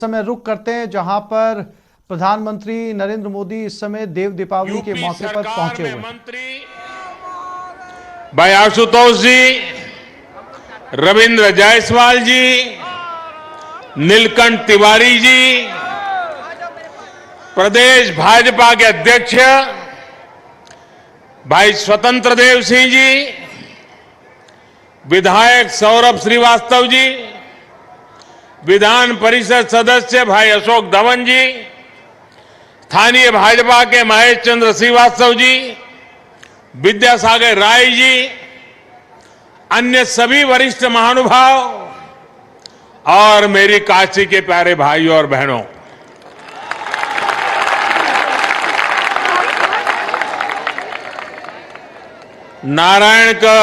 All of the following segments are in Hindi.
समय रुक करते हैं जहां पर प्रधानमंत्री नरेंद्र मोदी इस समय देव दीपावली के मौके पर पहुंचे हुए हैं। मंत्री भाई आशुतोष जी, रविंद्र जायसवाल जी, नीलकंठ तिवारी जी, प्रदेश भाजपा के अध्यक्ष भाई स्वतंत्र देव सिंह जी, विधायक सौरभ श्रीवास्तव जी, विधान परिषद सदस्य भाई अशोक धवन जी, स्थानीय भाजपा के महेश चंद्र श्रीवास्तव जी, विद्यासागर राय जी, अन्य सभी वरिष्ठ महानुभाव और मेरी काशी के प्यारे भाइयों और बहनों, नारायण का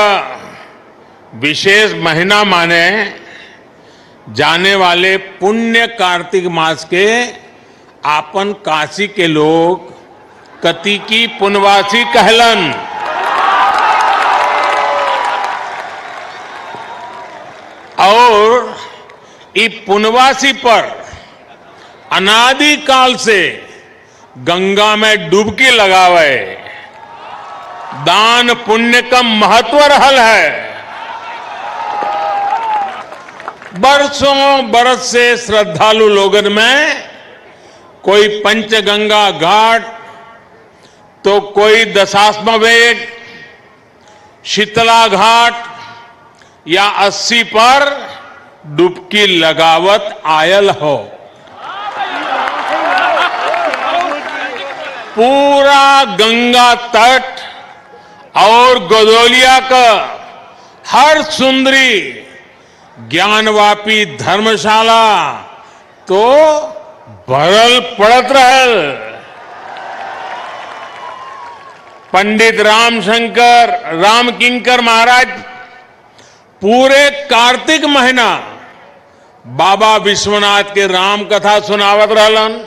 विशेष महीना माने जाने वाले पुण्य कार्तिक मास के आपन काशी के लोग कतिकी पुनवासी कहलन। और ई पुनवासी पर अनादि काल से गंगा में डुबकी लगावे दान पुण्य का महत्व रहल है। बरसों बरस से श्रद्धालु लोगन में कोई पंचगंगा घाट तो कोई दशाश्वमेध, शीतला घाट या 80 पर डुबकी लगावत आयल हो। पूरा गंगा तट और गोदौलिया का हर सुंदरी ज्ञानवापी धर्मशाला तो भरल पड़त रहल। पंडित रामशंकर रामकिंकर महाराज पूरे कार्तिक महीना बाबा विश्वनाथ के राम कथा सुनावत रहलन।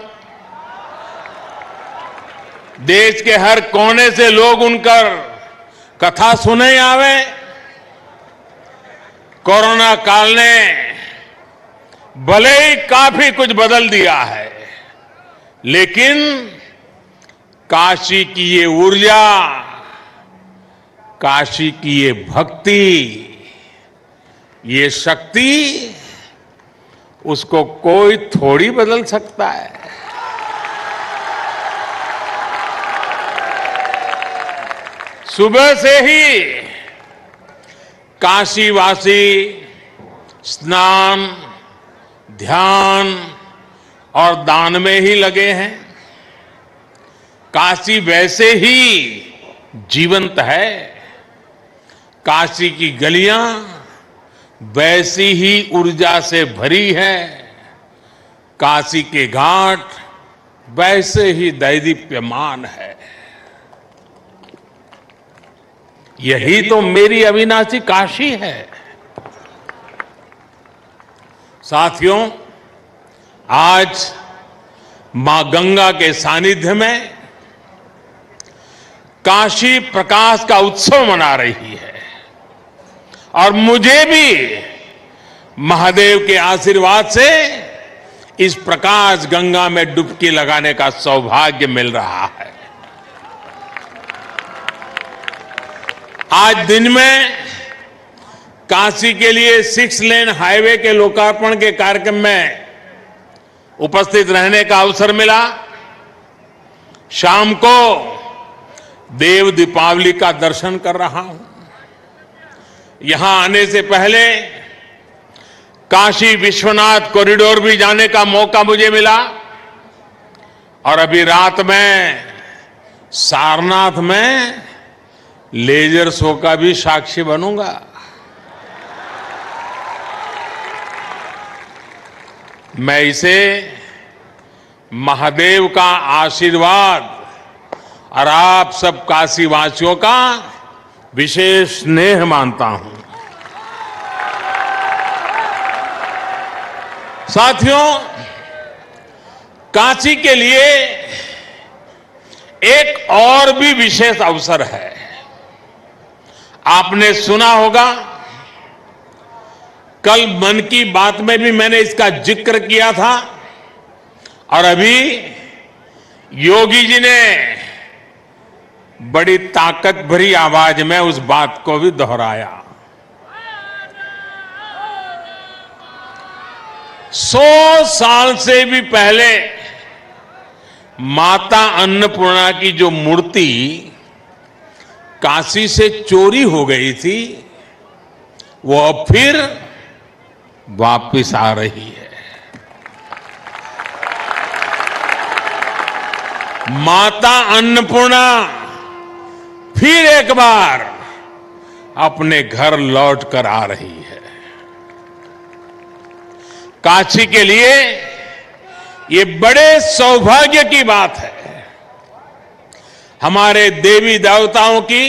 देश के हर कोने से लोग उनकर कथा सुने आवे। कोरोना काल ने भले ही काफी कुछ बदल दिया है, लेकिन काशी की ये ऊर्जा, काशी की ये भक्ति, ये शक्ति, उसको कोई थोड़ी बदल सकता है। सुबह से ही काशीवासी स्नान, ध्यान और दान में ही लगे हैं। काशी वैसे ही जीवंत है। काशी की गलियां वैसी ही ऊर्जा से भरी है। काशी के घाट वैसे ही दैदीप्यमान है। यही तो मेरी अविनाशी काशी है। साथियों, आज मां गंगा के सानिध्य में काशी प्रकाश का उत्सव मना रही है और मुझे भी महादेव के आशीर्वाद से इस प्रकाश गंगा में डुबकी लगाने का सौभाग्य मिल रहा है। आज दिन में काशी के लिए 6 लेन हाईवे के लोकार्पण के कार्यक्रम में उपस्थित रहने का अवसर मिला। शाम को देव दीपावली का दर्शन कर रहा हूं। यहां आने से पहले काशी विश्वनाथ कॉरिडोर भी जाने का मौका मुझे मिला और अभी रात में सारनाथ में लेजर शो का भी साक्षी बनूंगा। मैं इसे महादेव का आशीर्वाद और आप सब काशीवासियों का विशेष स्नेह मानता हूं। साथियों, काशी के लिए एक और भी विशेष अवसर है। आपने सुना होगा, कल मन की बात में भी मैंने इसका जिक्र किया था और अभी योगी जी ने बड़ी ताकत भरी आवाज में उस बात को भी दोहराया। 100 साल से भी पहले माता अन्नपूर्णा की जो मूर्ति काशी से चोरी हो गई थी, वो अब फिर वापिस आ रही है। माता अन्नपूर्णा फिर एक बार अपने घर लौट कर आ रही है। काशी के लिए ये बड़े सौभाग्य की बात है। हमारे देवी देवताओं की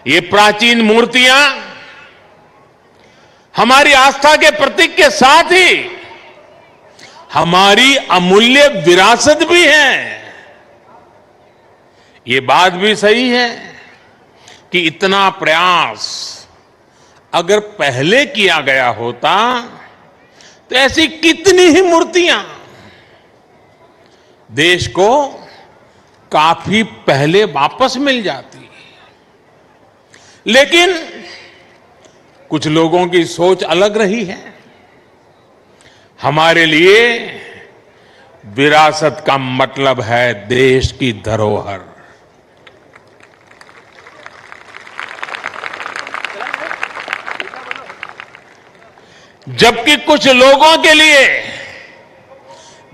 ये प्राचीन मूर्तियां हमारी आस्था के प्रतीक के साथ ही हमारी अमूल्य विरासत भी है। ये बात भी सही है कि इतना प्रयास अगर पहले किया गया होता तो ऐसी कितनी ही मूर्तियां देश को काफी पहले वापस मिल जाती। लेकिन कुछ लोगों की सोच अलग रही है। हमारे लिए विरासत का मतलब है देश की धरोहर। जबकि कुछ लोगों के लिए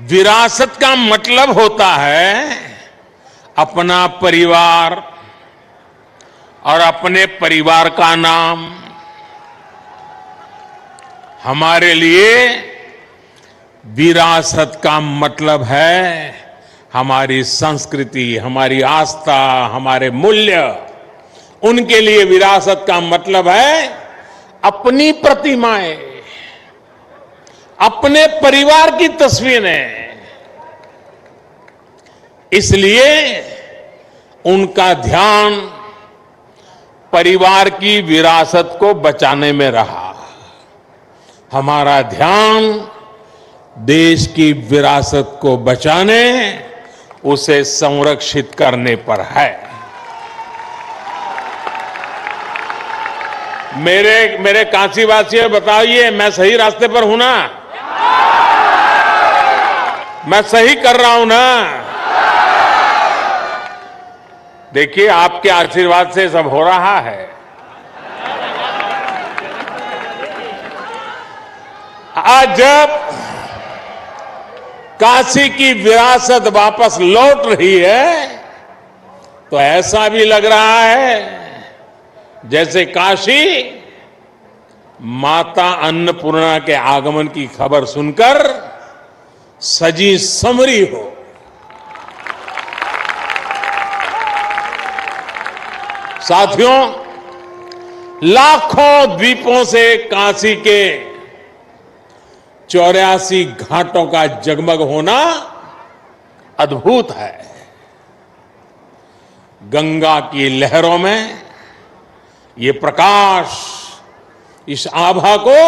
विरासत का मतलब होता है अपना परिवार और अपने परिवार का नाम। हमारे लिए विरासत का मतलब है हमारी संस्कृति, हमारी आस्था, हमारे मूल्य। उनके लिए विरासत का मतलब है अपनी प्रतिमाएं, अपने परिवार की तस्वीरें। इसलिए उनका ध्यान परिवार की विरासत को बचाने में रहा। हमारा ध्यान देश की विरासत को बचाने, उसे संरक्षित करने पर है। मेरे काशीवासियों, बताइए मैं सही रास्ते पर हूं ना? मैं सही कर रहा हूं ना? देखिए, आपके आशीर्वाद से सब हो रहा है। आज जब काशी की विरासत वापस लौट रही है तो ऐसा भी लग रहा है जैसे काशी माता अन्नपूर्णा के आगमन की खबर सुनकर सजी संवरी हो। साथियों, लाखों द्वीपों से काशी के 84 घाटों का जगमग होना अद्भुत है। गंगा की लहरों में ये प्रकाश इस आभा को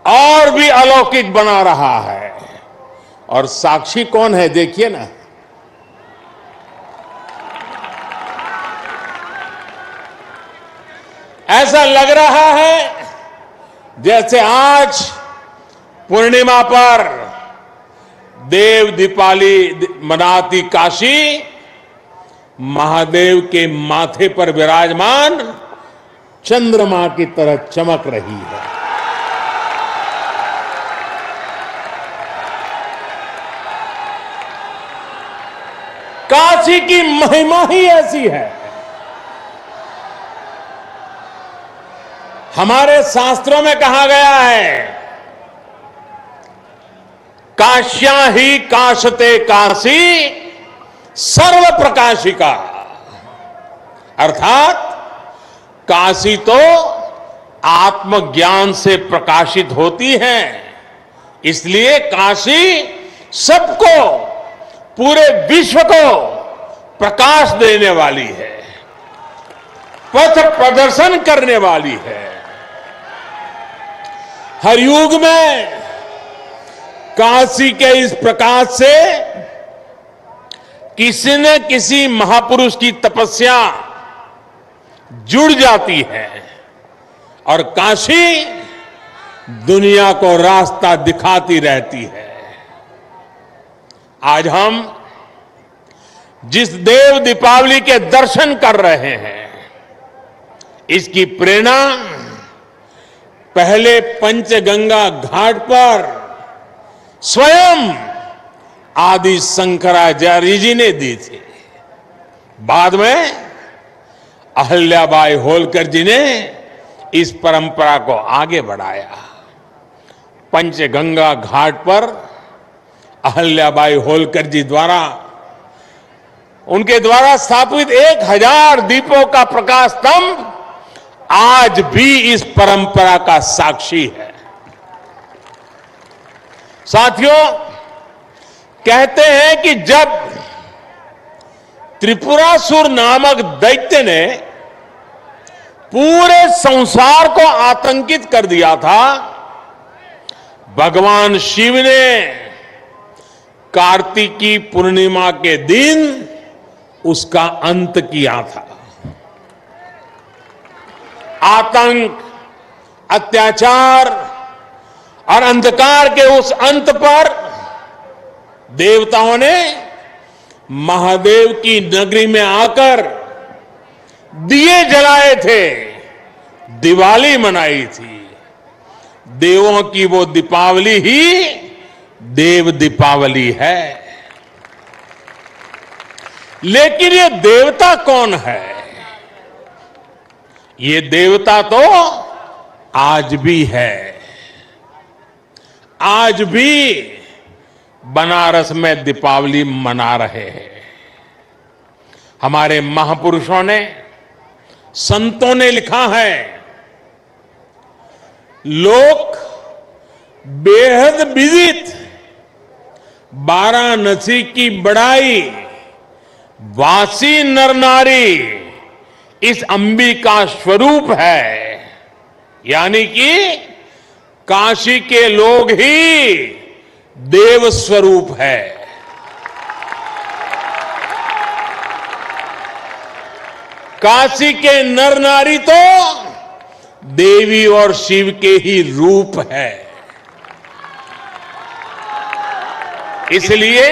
और भी अलौकिक बना रहा है। और साक्षी कौन है, देखिए ना। ऐसा लग रहा है जैसे आज पूर्णिमा पर देव दीपावली मनाती काशी महादेव के माथे पर विराजमान चंद्रमा की तरह चमक रही है। काशी की महिमा ही ऐसी है। हमारे शास्त्रों में कहा गया है, काश्या ही काशते काशी सर्व प्रकाशिका। अर्थात काशी तो आत्मज्ञान से प्रकाशित होती है, इसलिए काशी सबको, पूरे विश्व को प्रकाश देने वाली है, पथ प्रदर्शन करने वाली है। हर युग में काशी के इस प्रकाश से किसी न किसी महापुरुष की तपस्या जुड़ जाती है और काशी दुनिया को रास्ता दिखाती रहती है। आज हम जिस देव दीपावली के दर्शन कर रहे हैं, इसकी प्रेरणा पहले पंचगंगा घाट पर स्वयं आदि शंकराचार्य जी ने दी थी। बाद में अहल्याबाई होलकर जी ने इस परंपरा को आगे बढ़ाया। पंचगंगा घाट पर अहल्याबाई होलकर जी द्वारा उनके द्वारा स्थापित 1000 दीपों का प्रकाश स्तंभ आज भी इस परंपरा का साक्षी है। साथियों, कहते हैं कि जब त्रिपुरासुर नामक दैत्य ने पूरे संसार को आतंकित कर दिया था, भगवान शिव ने कार्तिकी पूर्णिमा के दिन उसका अंत किया था। आतंक, अत्याचार और अंधकार के उस अंत पर देवताओं ने महादेव की नगरी में आकर दिए जलाए थे, दिवाली मनाई थी। देवों की वो दीपावली ही देव दीपावली है। लेकिन ये देवता कौन है? ये देवता तो आज भी है। आज भी बनारस में दीपावली मना रहे हैं। हमारे महापुरुषों ने, संतों ने लिखा है, लोक बेहद विदित वाराणसी की बड़ाई, वासी नर नारी इस अंबिका स्वरूप है। यानी कि काशी के लोग ही देव स्वरूप है। काशी के नर नारी तो देवी और शिव के ही रूप है। इसलिए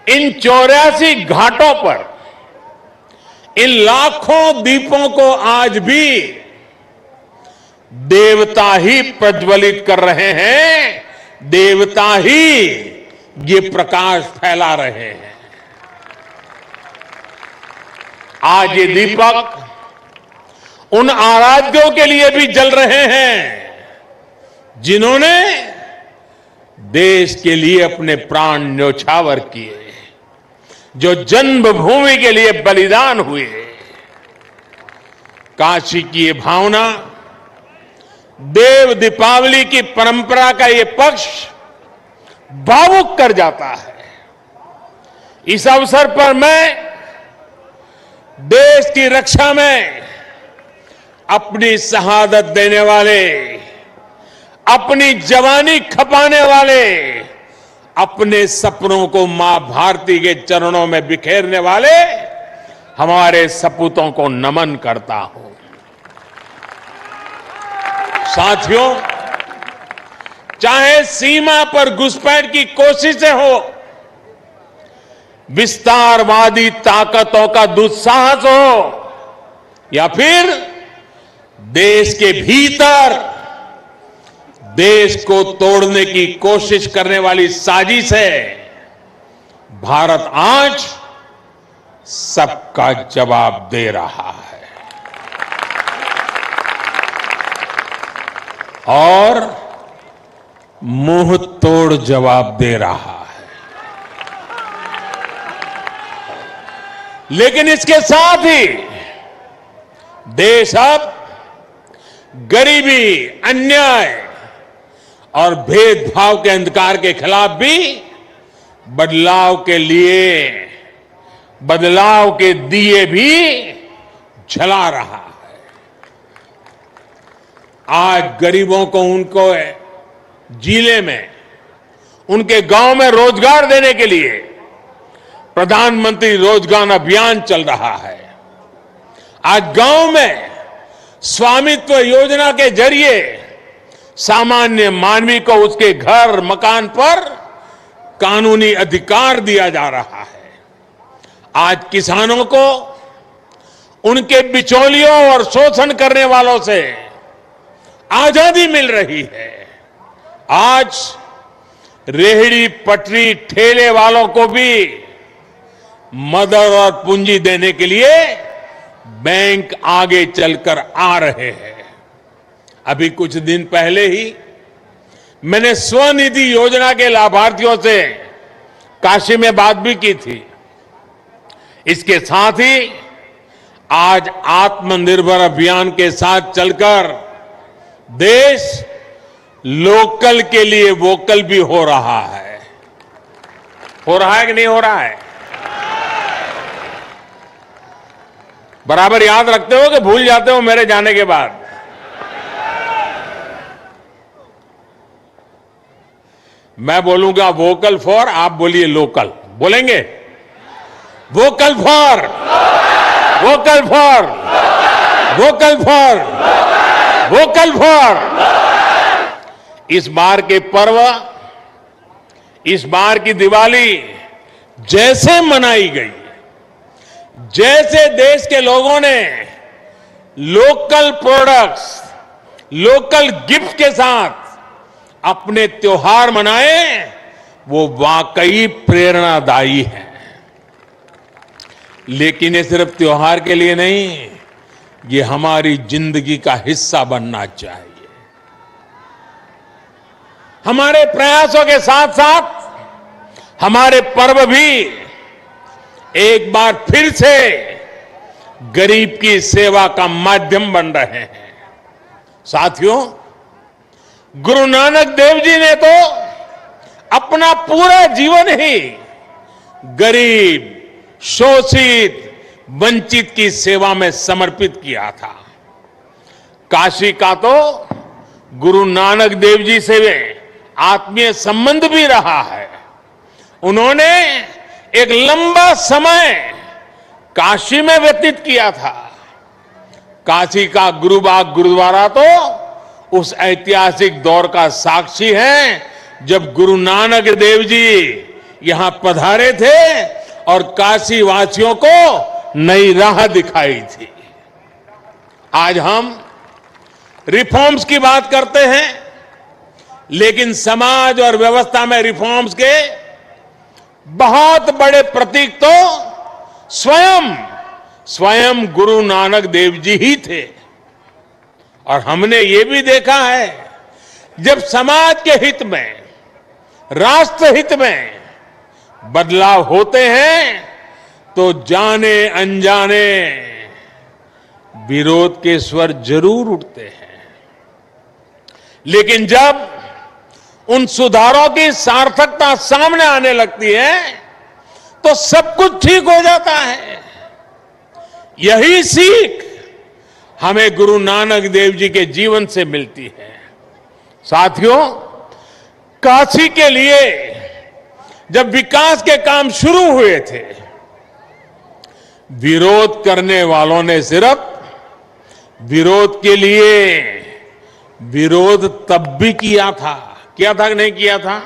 इन 84 घाटों पर इन लाखों दीपों को आज भी देवता ही प्रज्वलित कर रहे हैं, देवता ही ये प्रकाश फैला रहे हैं। आज ये दीपक उन आराध्यों के लिए भी जल रहे हैं जिन्होंने देश के लिए अपने प्राण न्योछावर किए, जो जन्मभूमि के लिए बलिदान हुए। काशी की ये भावना, देव दीपावली की परंपरा का ये पक्ष भावुक कर जाता है। इस अवसर पर मैं देश की रक्षा में अपनी शहादत देने वाले, अपनी जवानी खपाने वाले, अपने सपनों को मां भारती के चरणों में बिखेरने वाले हमारे सपूतों को नमन करता हूं। साथियों, चाहे सीमा पर घुसपैठ की कोशिशें हो, विस्तारवादी ताकतों का दुस्साहस हो, या फिर देश के भीतर देश को तोड़ने की कोशिश करने वाली साजिश है, भारत आज सबका जवाब दे रहा है। और मुंह तोड़ जवाब दे रहा है। लेकिन इसके साथ ही देश अब गरीबी, अन्याय और भेदभाव के अंधकार के खिलाफ भी बदलाव के लिए, बदलाव के दिए भी जला रहा है। आज गरीबों को उनको जिले में उनके गांव में रोजगार देने के लिए प्रधानमंत्री रोजगार अभियान चल रहा है। आज गांव में स्वामित्व योजना के जरिए सामान्य मानवी को उसके घर मकान पर कानूनी अधिकार दिया जा रहा है। आज किसानों को उनके बिचौलियों और शोषण करने वालों से आजादी मिल रही है। आज रेहड़ी पटरी ठेले वालों को भी मदद और पूंजी देने के लिए बैंक आगे चलकर आ रहे हैं। अभी कुछ दिन पहले ही मैंने स्वनिधि योजना के लाभार्थियों से काशी में बात भी की थी। इसके साथ ही आज आत्मनिर्भर अभियान के साथ चलकर देश लोकल के लिए वोकल भी हो रहा है। हो रहा है कि नहीं हो रहा है? बराबर याद रखते हो कि भूल जाते हो मेरे जाने के बाद? मैं बोलूंगा वोकल फॉर, आप बोलिए लोकल। बोलेंगे vocal for, vocal for, vocal for, vocal for. इस बार के पर्व, इस बार की दिवाली जैसे मनाई गई, जैसे देश के लोगों ने लोकल प्रोडक्ट्स, लोकल गिफ्ट के साथ अपने त्योहार मनाए, वो वाकई प्रेरणादायी है। लेकिन ये सिर्फ त्योहार के लिए नहीं, ये हमारी जिंदगी का हिस्सा बनना चाहिए। हमारे प्रयासों के साथ साथ हमारे पर्व भी एक बार फिर से गरीब की सेवा का माध्यम बन रहे हैं। साथियों, गुरु नानक देव जी ने तो अपना पूरा जीवन ही गरीब, शोषित, वंचित की सेवा में समर्पित किया था। काशी का तो गुरु नानक देव जी से आत्मीय संबंध भी रहा है। उन्होंने एक लंबा समय काशी में व्यतीत किया था। काशी का गुरुबाग गुरुद्वारा तो उस ऐतिहासिक दौर का साक्षी है जब गुरु नानक देव जी यहां पधारे थे और काशी वासियों को नई राह दिखाई थी। आज हम रिफॉर्म्स की बात करते हैं, लेकिन समाज और व्यवस्था में रिफॉर्म्स के बहुत बड़े प्रतीक तो स्वयं गुरु नानक देव जी ही थे। और हमने ये भी देखा है, जब समाज के हित में, राष्ट्र हित में बदलाव होते हैं तो जाने अनजाने विरोध के स्वर जरूर उठते हैं। लेकिन जब उन सुधारों की सार्थकता सामने आने लगती है तो सब कुछ ठीक हो जाता है। यही सीख हमें गुरु नानक देव जी के जीवन से मिलती है। साथियों, काशी के लिए जब विकास के काम शुरू हुए थे, विरोध करने वालों ने सिर्फ विरोध के लिए विरोध तब भी किया था कि नहीं किया था?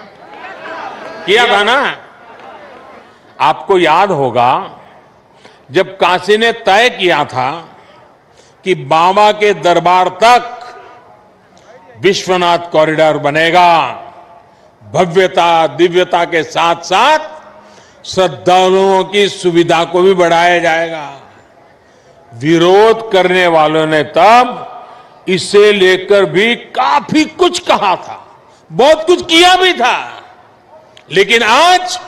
किया था ना। आपको याद होगा जब काशी ने तय किया था कि बाबा के दरबार तक विश्वनाथ कॉरिडोर बनेगा, भव्यता दिव्यता के साथ साथ श्रद्धालुओं की सुविधा को भी बढ़ाया जाएगा। विरोध करने वालों ने तब इसे लेकर भी काफी कुछ कहा था, बहुत कुछ किया भी था। लेकिन आज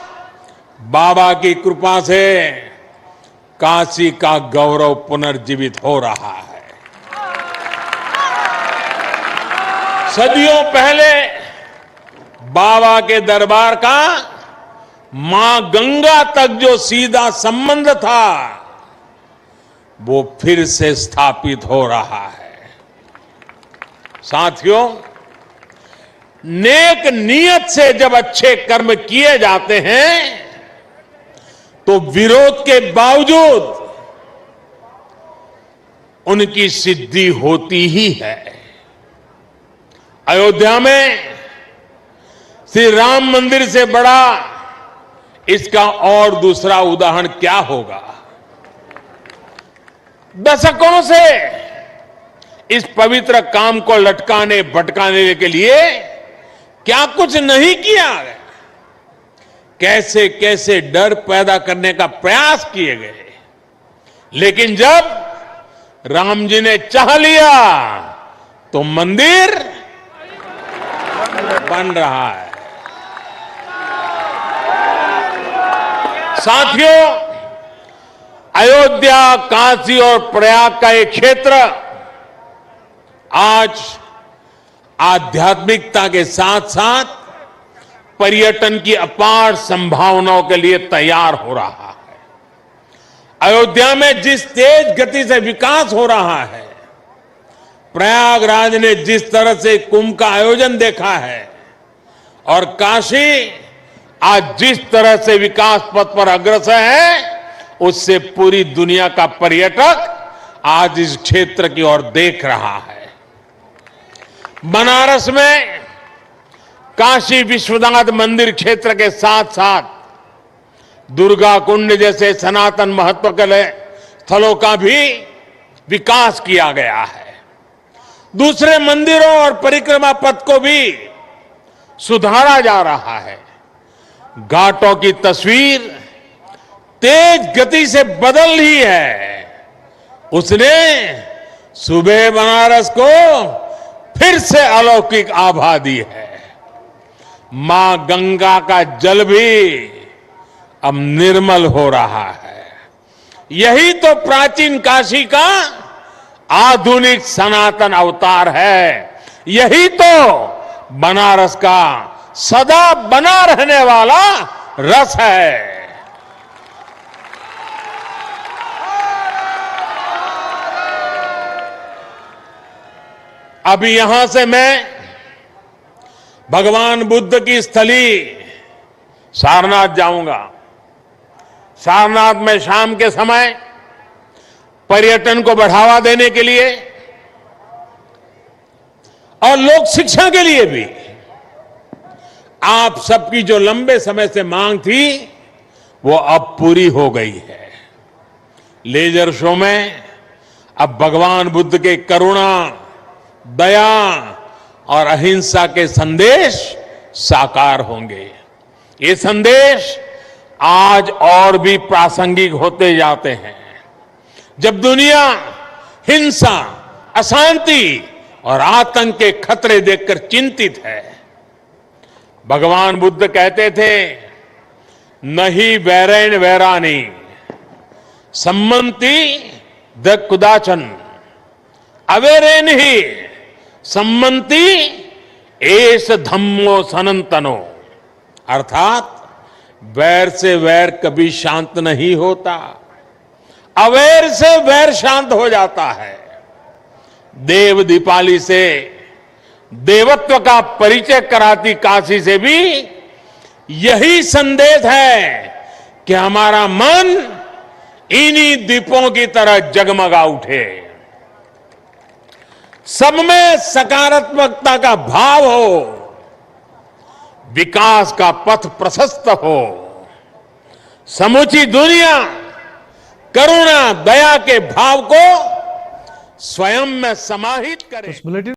बाबा की कृपा से काशी का गौरव पुनर्जीवित हो रहा है। सदियों पहले बाबा के दरबार का मां गंगा तक जो सीधा संबंध था, वो फिर से स्थापित हो रहा है। साथियों, नेक नियत से जब अच्छे कर्म किए जाते हैं तो विरोध के बावजूद उनकी सिद्धि होती ही है। अयोध्या में श्री राम मंदिर से बड़ा इसका और दूसरा उदाहरण क्या होगा। दशकों से इस पवित्र काम को लटकाने भटकाने के लिए क्या कुछ नहीं किया गया, कैसे कैसे डर पैदा करने का प्रयास किए गए, लेकिन जब राम जी ने चाह लिया तो मंदिर बन रहा है। साथियों, अयोध्या, काशी और प्रयाग का एक क्षेत्र आज आध्यात्मिकता के साथ साथ पर्यटन की अपार संभावनाओं के लिए तैयार हो रहा है। अयोध्या में जिस तेज गति से विकास हो रहा है, प्रयागराज ने जिस तरह से कुंभ का आयोजन देखा है और काशी आज जिस तरह से विकास पथ पर अग्रसर है, उससे पूरी दुनिया का पर्यटक आज इस क्षेत्र की ओर देख रहा है। बनारस में काशी विश्वनाथ मंदिर क्षेत्र के साथ साथ दुर्गा कुंड जैसे सनातन महत्व के स्थलों का भी विकास किया गया है। दूसरे मंदिरों और परिक्रमा पथ को भी सुधारा जा रहा है। घाटों की तस्वीर तेज गति से बदल रही है। उसने सुबह बनारस को फिर से अलौकिक आभा दी है। मां गंगा का जल भी अब निर्मल हो रहा है। यही तो प्राचीन काशी का आधुनिक सनातन अवतार है। यही तो बनारस का सदा बना रहने वाला रस है। अभी यहां से मैं भगवान बुद्ध की स्थली सारनाथ जाऊंगा। सारनाथ में शाम के समय पर्यटन को बढ़ावा देने के लिए और लोक शिक्षा के लिए भी आप सबकी जो लंबे समय से मांग थी वो अब पूरी हो गई है। लेजर शो में अब भगवान बुद्ध के करुणा, दया और अहिंसा के संदेश साकार होंगे। ये संदेश आज और भी प्रासंगिक होते जाते हैं। जब दुनिया हिंसा, अशांति और आतंक के खतरे देखकर चिंतित है, भगवान बुद्ध कहते थे, नहीं वैरेण वैरानी सम्मति द कुदाचन अवेरेन ही सम्मति एस धम्मो सनातनो। अर्थात वैर से वैर कभी शांत नहीं होता, अवैर से वैर शांत हो जाता है। देव दीपाली से देवत्व का परिचय कराती काशी से भी यही संदेश है कि हमारा मन इन्हीं दीपों की तरह जगमगा उठे, सब में सकारात्मकता का भाव हो, विकास का पथ प्रशस्त हो, समूची दुनिया करुणा, दया के भाव को स्वयं में समाहित करे। इस बुलेटिन